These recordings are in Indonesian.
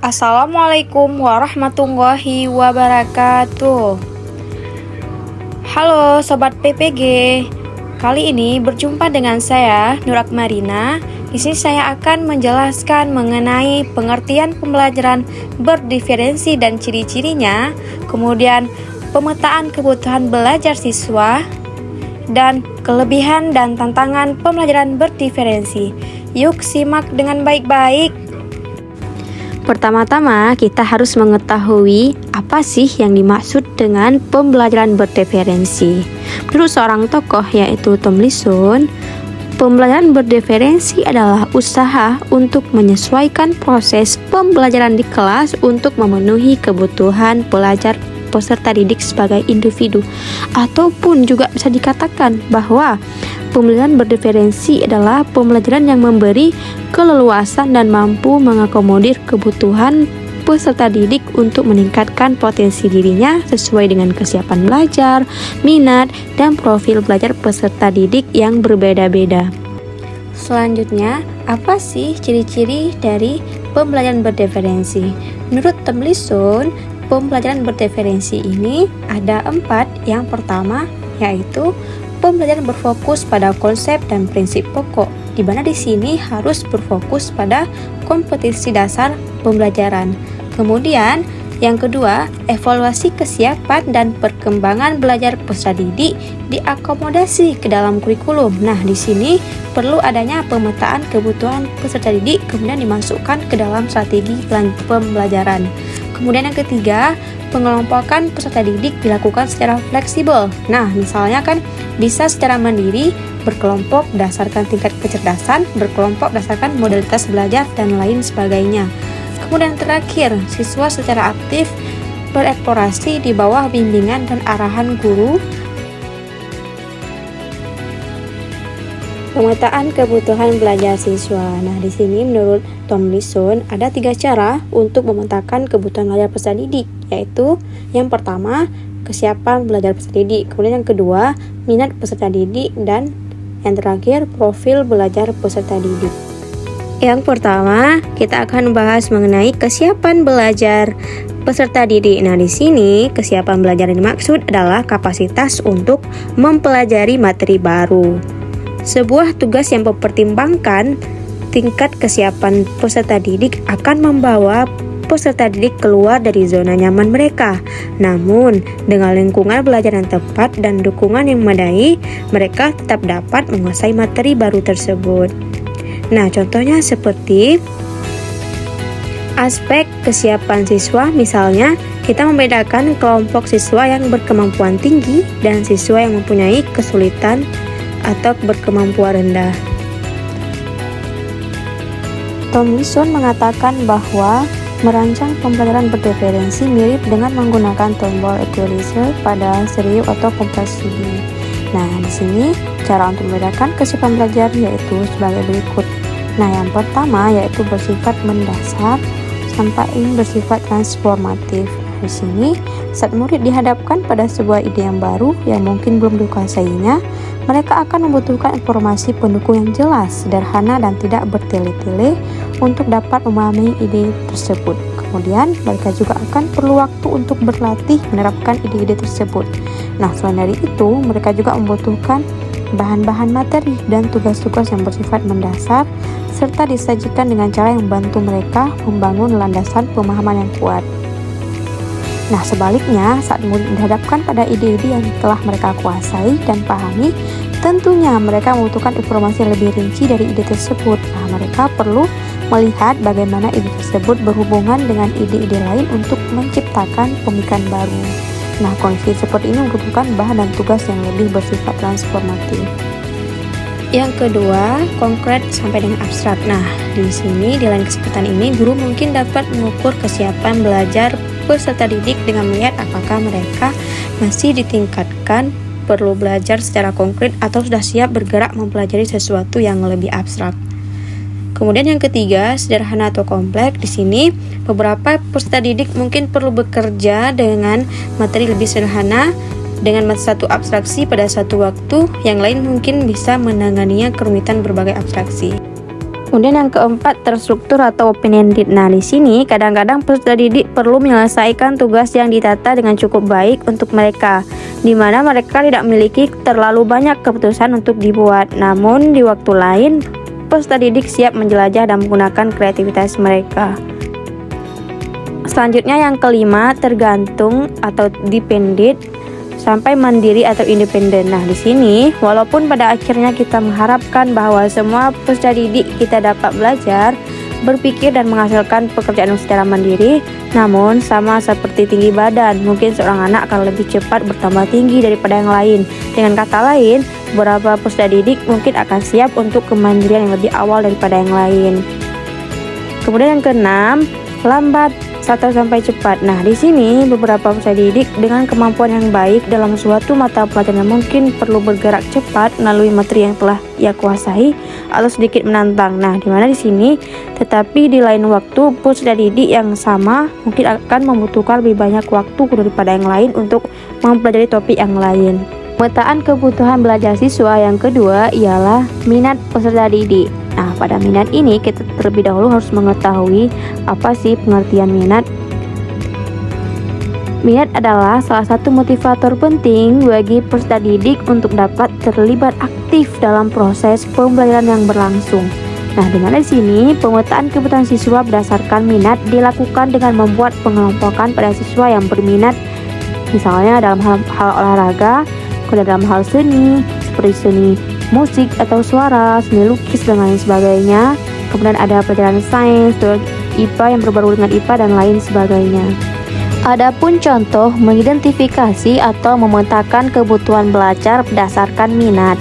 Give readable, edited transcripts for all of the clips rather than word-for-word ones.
Assalamualaikum warahmatullahi wabarakatuh. Halo Sobat PPG, kali ini berjumpa dengan saya Nur Akmarina. Di sini saya akan menjelaskan mengenai pengertian pembelajaran berdiferensi dan ciri-cirinya, kemudian pemetaan kebutuhan belajar siswa, dan kelebihan dan tantangan pembelajaran berdiferensi. Yuk simak dengan baik-baik. Pertama-tama, kita harus mengetahui apa sih yang dimaksud dengan pembelajaran berdiferensi. Menurut seorang tokoh yaitu Tomlinson, pembelajaran berdiferensi adalah usaha untuk menyesuaikan proses pembelajaran di kelas untuk memenuhi kebutuhan pelajar peserta didik sebagai individu, ataupun juga bisa dikatakan bahwa pembelajaran berdiferensi adalah pembelajaran yang memberi keleluasan dan mampu mengakomodir kebutuhan peserta didik untuk meningkatkan potensi dirinya sesuai dengan kesiapan belajar, minat, dan profil belajar peserta didik yang berbeda-beda. Selanjutnya, apa sih ciri-ciri dari pembelajaran berdiferensi? Menurut Tomlinson, pembelajaran berdiferensi ini ada 4. Yang pertama yaitu pembelajaran berfokus pada konsep dan prinsip pokok, di mana di sini harus berfokus pada kompetensi dasar pembelajaran. Kemudian, yang kedua, evaluasi kesiapan dan perkembangan belajar peserta didik diakomodasi ke dalam kurikulum. Nah, di sini perlu adanya pemetaan kebutuhan peserta didik kemudian dimasukkan ke dalam strategi pembelajaran. Kemudian yang ketiga, pengelompokan peserta didik dilakukan secara fleksibel. Nah, misalnya kan bisa secara mandiri, berkelompok berdasarkan tingkat kecerdasan, berkelompok berdasarkan modalitas belajar, dan lain sebagainya. Kemudian terakhir, siswa secara aktif bereksplorasi di bawah bimbingan dan arahan guru. Pemetaan kebutuhan belajar siswa. Nah, di sini menurut Tomlinson ada 3 cara untuk memetakan kebutuhan belajar peserta didik, yaitu yang pertama, kesiapan belajar peserta didik, kemudian yang kedua, minat peserta didik, dan yang terakhir, profil belajar peserta didik. Yang pertama, kita akan bahas mengenai kesiapan belajar peserta didik. Nah, di sini kesiapan belajar yang dimaksud adalah kapasitas untuk mempelajari materi baru. Sebuah tugas yang mempertimbangkan tingkat kesiapan peserta didik akan membawa peserta didik keluar dari zona nyaman mereka. Namun, dengan lingkungan belajar yang tepat dan dukungan yang memadai, mereka tetap dapat menguasai materi baru tersebut. Nah, contohnya seperti aspek kesiapan siswa, misalnya kita membedakan kelompok siswa yang berkemampuan tinggi dan siswa yang mempunyai kesulitan atau berkemampuan rendah. Tomlinson mengatakan bahwa merancang pembelajaran berdiferensi mirip dengan menggunakan tombol equalizer pada serius atau kompleks studi. Nah, di sini cara untuk membedakan kesiapan belajar yaitu sebagai berikut. Nah, yang pertama yaitu bersifat mendasar sampai ini bersifat transformatif. Di sini, saat murid dihadapkan pada sebuah ide yang baru yang mungkin belum dikuasainya, mereka akan membutuhkan informasi pendukung yang jelas, sederhana, dan tidak bertele-tele untuk dapat memahami ide tersebut. Kemudian, mereka juga akan perlu waktu untuk berlatih menerapkan ide-ide tersebut. Nah, selain dari itu, mereka juga membutuhkan bahan-bahan materi dan tugas-tugas yang bersifat mendasar, serta disajikan dengan cara yang membantu mereka membangun landasan pemahaman yang kuat. Nah, sebaliknya, saat murid dihadapkan pada ide-ide yang telah mereka kuasai dan pahami, tentunya mereka membutuhkan informasi yang lebih rinci dari ide tersebut. Nah, mereka perlu melihat bagaimana ide tersebut berhubungan dengan ide-ide lain untuk menciptakan pemikiran baru. Nah, kondisi seperti ini membutuhkan bahan dan tugas yang lebih bersifat transformatif. Yang kedua, konkret sampai dengan abstrak. Nah, di sini di lain kesempatan ini guru mungkin dapat mengukur kesiapan belajar peserta didik dengan melihat apakah mereka masih ditingkatkan perlu belajar secara konkret atau sudah siap bergerak mempelajari sesuatu yang lebih abstrak. Kemudian yang ketiga, sederhana atau kompleks. Di sini beberapa peserta didik mungkin perlu bekerja dengan materi lebih sederhana dengan satu abstraksi pada satu waktu, yang lain mungkin bisa menanganinya kerumitan berbagai abstraksi. Kemudian yang keempat, terstruktur atau open-ended. Nah, di sini kadang-kadang peserta didik perlu menyelesaikan tugas yang ditata dengan cukup baik untuk mereka, di mana mereka tidak memiliki terlalu banyak keputusan untuk dibuat. Namun, di waktu lain, peserta didik siap menjelajah dan menggunakan kreativitas mereka. Selanjutnya yang kelima, tergantung atau dependent sampai mandiri atau independen. Nah, di sini walaupun pada akhirnya kita mengharapkan bahwa semua peserta didik kita dapat belajar, berpikir dan menghasilkan pekerjaan secara mandiri, namun sama seperti tinggi badan, mungkin seorang anak akan lebih cepat bertambah tinggi daripada yang lain. Dengan kata lain, beberapa peserta didik mungkin akan siap untuk kemandirian yang lebih awal daripada yang lain. Kemudian yang keenam, lambat atau sampai cepat. Nah, di sini beberapa peserta didik dengan kemampuan yang baik dalam suatu mata pelajaran mungkin perlu bergerak cepat melalui materi yang telah ia kuasai atau sedikit menantang. Nah, di mana di sini tetapi di lain waktu peserta didik yang sama mungkin akan membutuhkan lebih banyak waktu daripada yang lain untuk mempelajari topik yang lain. Pemetaan kebutuhan belajar siswa yang kedua ialah minat peserta didik. Nah, pada minat ini kita terlebih dahulu harus mengetahui apa sih pengertian minat. Minat adalah salah satu motivator penting bagi peserta didik untuk dapat terlibat aktif dalam proses pembelajaran yang berlangsung. Nah, di mana di sini pemetaan kebutuhan siswa berdasarkan minat dilakukan dengan membuat pengelompokan pada siswa yang berminat, misalnya dalam hal olahraga, dalam hal seni seperti seni musik atau suara, seni lukis dan lain sebagainya. Kemudian ada pelajaran sains, IPA yang berbaru dengan IPA dan lain sebagainya. Adapun contoh mengidentifikasi atau memetakan kebutuhan belajar berdasarkan minat.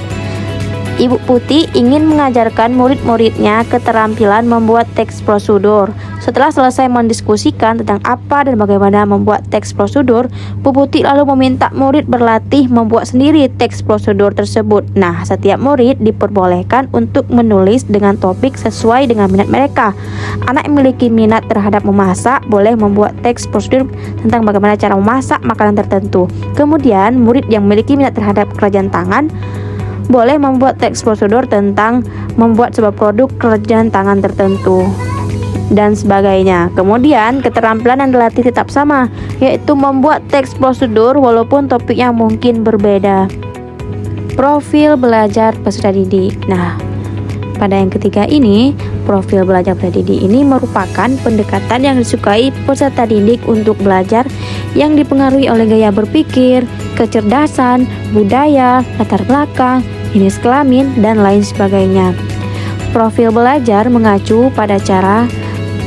Ibu Putih ingin mengajarkan murid-muridnya keterampilan membuat teks prosedur. Setelah selesai mendiskusikan tentang apa dan bagaimana membuat teks prosedur, Bu Putih lalu meminta murid berlatih membuat sendiri teks prosedur tersebut. Nah, setiap murid diperbolehkan untuk menulis dengan topik sesuai dengan minat mereka. Anak yang memiliki minat terhadap memasak boleh membuat teks prosedur tentang bagaimana cara memasak makanan tertentu. Kemudian, murid yang memiliki minat terhadap kerajinan tangan boleh membuat teks prosedur tentang membuat sebuah produk kerajinan tangan tertentu dan sebagainya. Kemudian keterampilan yang dilatih tetap sama, yaitu membuat teks prosedur walaupun topiknya mungkin berbeda. Profil belajar peserta didik. Nah, pada yang ketiga ini, profil belajar peserta didik ini merupakan pendekatan yang disukai peserta didik untuk belajar yang dipengaruhi oleh gaya berpikir, kecerdasan, budaya, latar belakang, jenis kelamin, dan lain sebagainya. Profil belajar mengacu pada cara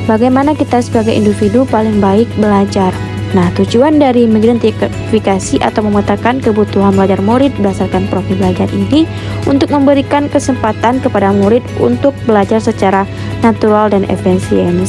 bagaimana kita sebagai individu paling baik belajar. Nah, tujuan dari mengidentifikasi atau memetakan kebutuhan belajar murid berdasarkan profil belajar ini untuk memberikan kesempatan kepada murid untuk belajar secara natural dan efisien.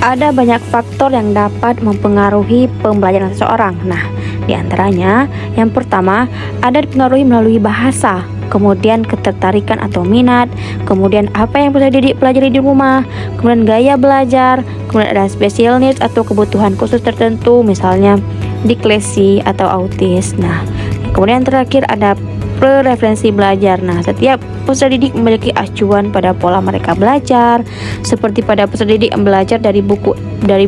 Ada banyak faktor yang dapat mempengaruhi pembelajaran seseorang. Nah, di antaranya yang pertama ada dipengaruhi melalui bahasa, kemudian ketertarikan atau minat, kemudian apa yang peserta didik pelajari di rumah, kemudian gaya belajar, kemudian ada special needs atau kebutuhan khusus tertentu, misalnya disleksia atau autis. Nah, kemudian terakhir ada preferensi belajar. Nah, setiap peserta didik memiliki acuan pada pola mereka belajar, seperti pada peserta didik yang belajar dari buku, dari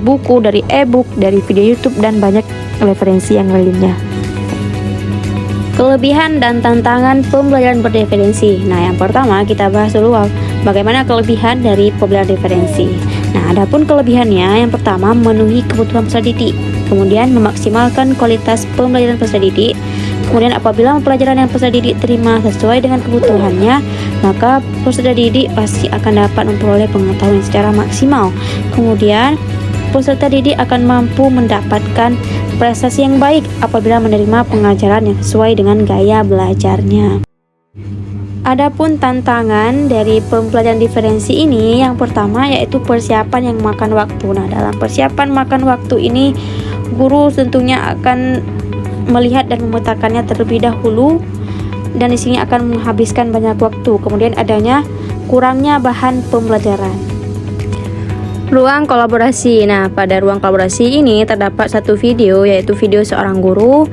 e-book, dari video YouTube dan banyak referensi yang lainnya. Kelebihan dan tantangan pembelajaran berreferensi. Nah, yang pertama kita bahas dulu bagaimana kelebihan dari pembelajaran referensi. Nah, adapun kelebihannya, yang pertama memenuhi kebutuhan peserta didik, kemudian memaksimalkan kualitas pembelajaran peserta didik. Kemudian apabila pelajaran yang peserta didik terima sesuai dengan kebutuhannya, maka peserta didik pasti akan dapat memperoleh pengetahuan secara maksimal. Kemudian peserta didik akan mampu mendapatkan prestasi yang baik apabila menerima pengajaran yang sesuai dengan gaya belajarnya. Adapun tantangan dari pembelajaran diferensi ini, yang pertama yaitu persiapan yang makan waktu. Nah, dalam persiapan makan waktu ini, guru tentunya akan melihat dan memetakannya terlebih dahulu, dan di sini akan menghabiskan banyak waktu. Kemudian adanya kurangnya bahan pembelajaran. Ruang kolaborasi. Nah, pada ruang kolaborasi ini terdapat satu video, yaitu video seorang guru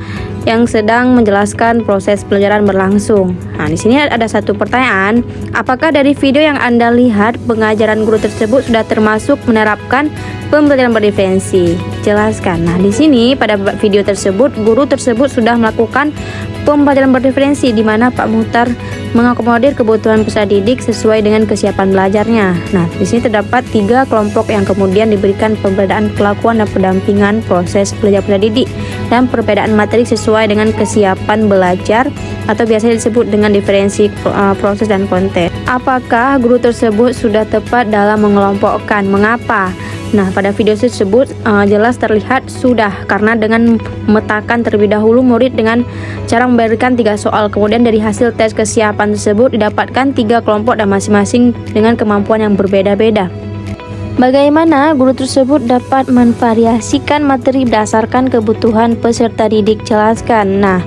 yang sedang menjelaskan proses pelajaran berlangsung. Nah, di sini ada satu pertanyaan, apakah dari video yang Anda lihat pengajaran guru tersebut sudah termasuk menerapkan pembelajaran berdiferensi? Jelaskan. Nah, di sini pada video tersebut guru tersebut sudah melakukan pembelajaran berdiferensi di mana Pak Muhtar mengakomodir kebutuhan peserta didik sesuai dengan kesiapan belajarnya. Nah, di sini terdapat 3 kelompok yang kemudian diberikan pembedaan kelakuan dan pendampingan proses belajar peserta didik dan perbedaan materi sesuai dengan kesiapan belajar atau biasanya disebut dengan diferensi proses dan konten. Apakah guru tersebut sudah tepat dalam mengelompokkan? Mengapa? Nah, pada video tersebut jelas terlihat sudah, karena dengan memetakan terlebih dahulu murid dengan cara memberikan 3 soal, kemudian dari hasil tes kesiapan tersebut didapatkan 3 kelompok dan masing-masing dengan kemampuan yang berbeda-beda. Bagaimana guru tersebut dapat memvariasikan materi berdasarkan kebutuhan peserta didik? Jelaskan. Nah,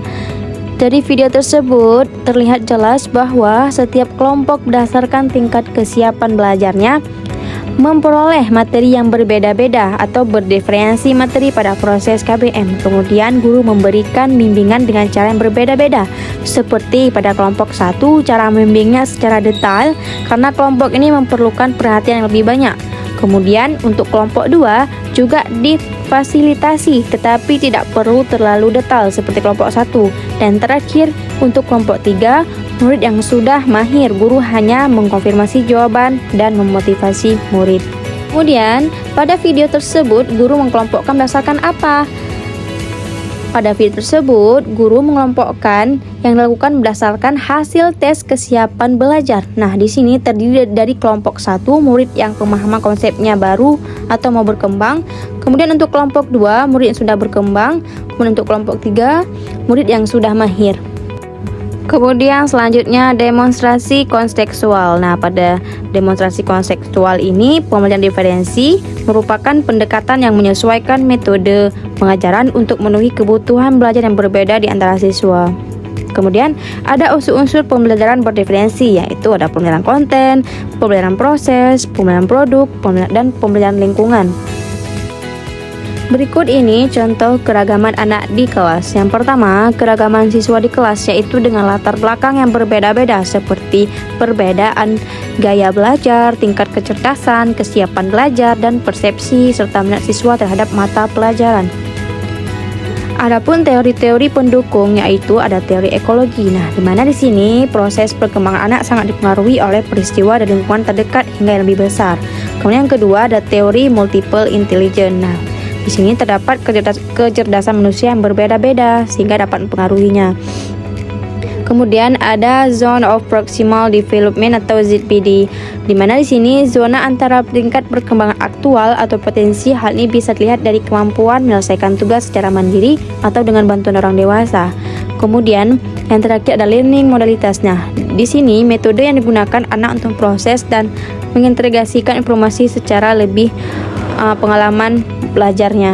dari video tersebut terlihat jelas bahwa setiap kelompok berdasarkan tingkat kesiapan belajarnya memperoleh materi yang berbeda-beda atau berdiferensi materi pada proses KBM. Kemudian guru memberikan bimbingan dengan cara yang berbeda-beda. Seperti pada kelompok 1, cara membimbingnya secara detail karena kelompok ini memerlukan perhatian yang lebih banyak. Kemudian untuk kelompok 2 juga difasilitasi tetapi tidak perlu terlalu detail seperti kelompok 1. Dan terakhir untuk kelompok 3, murid yang sudah mahir, guru hanya mengkonfirmasi jawaban dan memotivasi murid. Kemudian pada video tersebut guru mengelompokkan berdasarkan apa? Pada video tersebut, guru mengelompokkan yang dilakukan berdasarkan hasil tes kesiapan belajar. Nah, di sini terdiri dari kelompok 1, murid yang pemahaman konsepnya baru atau mau berkembang. Kemudian untuk kelompok 2, murid yang sudah berkembang. Kemudian untuk kelompok 3, murid yang sudah mahir. Kemudian selanjutnya demonstrasi kontekstual. Nah, pada demonstrasi kontekstual ini pembelajaran diferensi merupakan pendekatan yang menyesuaikan metode pengajaran untuk memenuhi kebutuhan belajar yang berbeda di antara siswa. Kemudian ada unsur-unsur pembelajaran berdiferensi, yaitu ada pembelajaran konten, pembelajaran proses, pembelajaran produk, dan pembelajaran lingkungan. Berikut ini contoh keragaman anak di kelas. Yang pertama, keragaman siswa di kelas, yaitu dengan latar belakang yang berbeda-beda seperti perbedaan gaya belajar, tingkat kecerdasan, kesiapan belajar, dan persepsi serta minat siswa terhadap mata pelajaran. Adapun teori-teori pendukung, yaitu ada teori ekologi. Nah, di mana di sini proses perkembangan anak sangat dipengaruhi oleh peristiwa dan lingkungan terdekat hingga yang lebih besar. Kemudian yang kedua ada teori multiple intelligence. Nah, di sini terdapat kecerdasan manusia yang berbeda-beda sehingga dapat mempengaruhinya. Kemudian ada Zone of Proximal Development atau ZPD, di mana di sini zona antara tingkat perkembangan aktual atau potensi. Hal ini bisa dilihat dari kemampuan menyelesaikan tugas secara mandiri atau dengan bantuan orang dewasa. Kemudian yang terakhir ada learning modalitas. Nah, di sini metode yang digunakan anak untuk proses dan mengintegrasikan informasi secara lebih pengalaman belajarnya.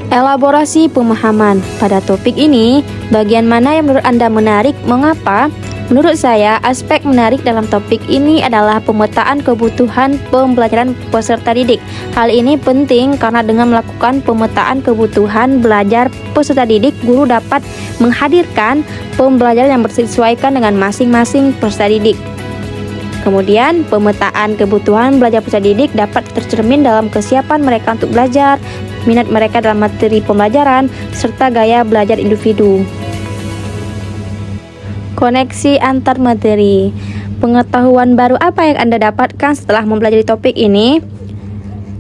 Elaborasi pemahaman. Pada topik ini, bagian mana yang menurut Anda menarik? Mengapa? Menurut saya, aspek menarik dalam topik ini adalah pemetaan kebutuhan pembelajaran peserta didik. Hal ini penting karena dengan melakukan pemetaan kebutuhan belajar peserta didik, guru dapat menghadirkan pembelajaran yang disesuaikan dengan masing-masing peserta didik. Kemudian, pemetaan kebutuhan belajar peserta didik dapat tercermin dalam kesiapan mereka untuk belajar, minat mereka dalam materi pembelajaran, serta gaya belajar individu. Koneksi antar materi. Pengetahuan baru apa yang Anda dapatkan setelah mempelajari topik ini?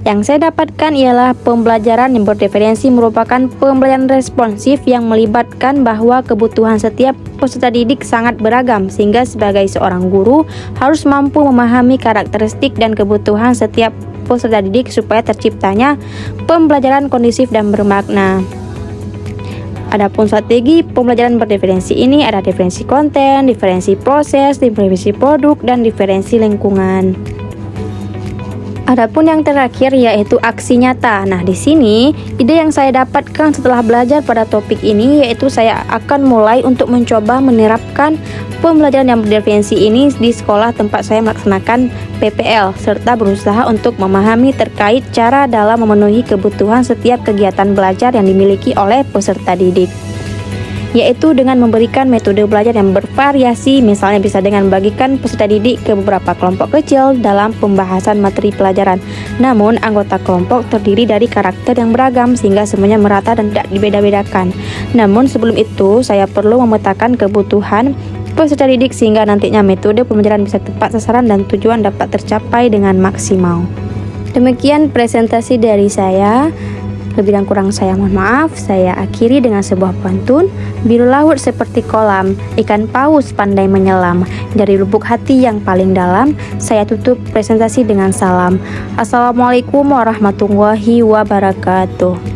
Yang saya dapatkan ialah pembelajaran yang berdiferensi merupakan pembelajaran responsif yang melibatkan bahwa kebutuhan setiap peserta didik sangat beragam, sehingga sebagai seorang guru harus mampu memahami karakteristik dan kebutuhan setiap peserta didik supaya terciptanya pembelajaran kondusif dan bermakna. Adapun strategi pembelajaran berdiferensi ini ada diferensi konten, diferensi proses, diferensi produk, dan diferensi lingkungan. Adapun yang terakhir yaitu aksi nyata. Nah, di sini ide yang saya dapatkan setelah belajar pada topik ini yaitu saya akan mulai untuk mencoba menerapkan pembelajaran yang berdiferensi ini di sekolah tempat saya melaksanakan PPL serta berusaha untuk memahami terkait cara dalam memenuhi kebutuhan setiap kegiatan belajar yang dimiliki oleh peserta didik, yaitu dengan memberikan metode belajar yang bervariasi, misalnya bisa dengan membagikan peserta didik ke beberapa kelompok kecil dalam pembahasan materi pelajaran. Namun, anggota kelompok terdiri dari karakter yang beragam sehingga semuanya merata dan tidak dibeda-bedakan. Namun, sebelum itu, saya perlu memetakan kebutuhan peserta didik sehingga nantinya metode pembelajaran bisa tepat sasaran dan tujuan dapat tercapai dengan maksimal. Demikian presentasi dari saya. Lebih dan kurang saya mohon maaf. Saya akhiri dengan sebuah pantun. Biru laut seperti kolam, ikan paus pandai menyelam. Dari lubuk hati yang paling dalam, saya tutup presentasi dengan salam. Assalamualaikum warahmatullahi wabarakatuh.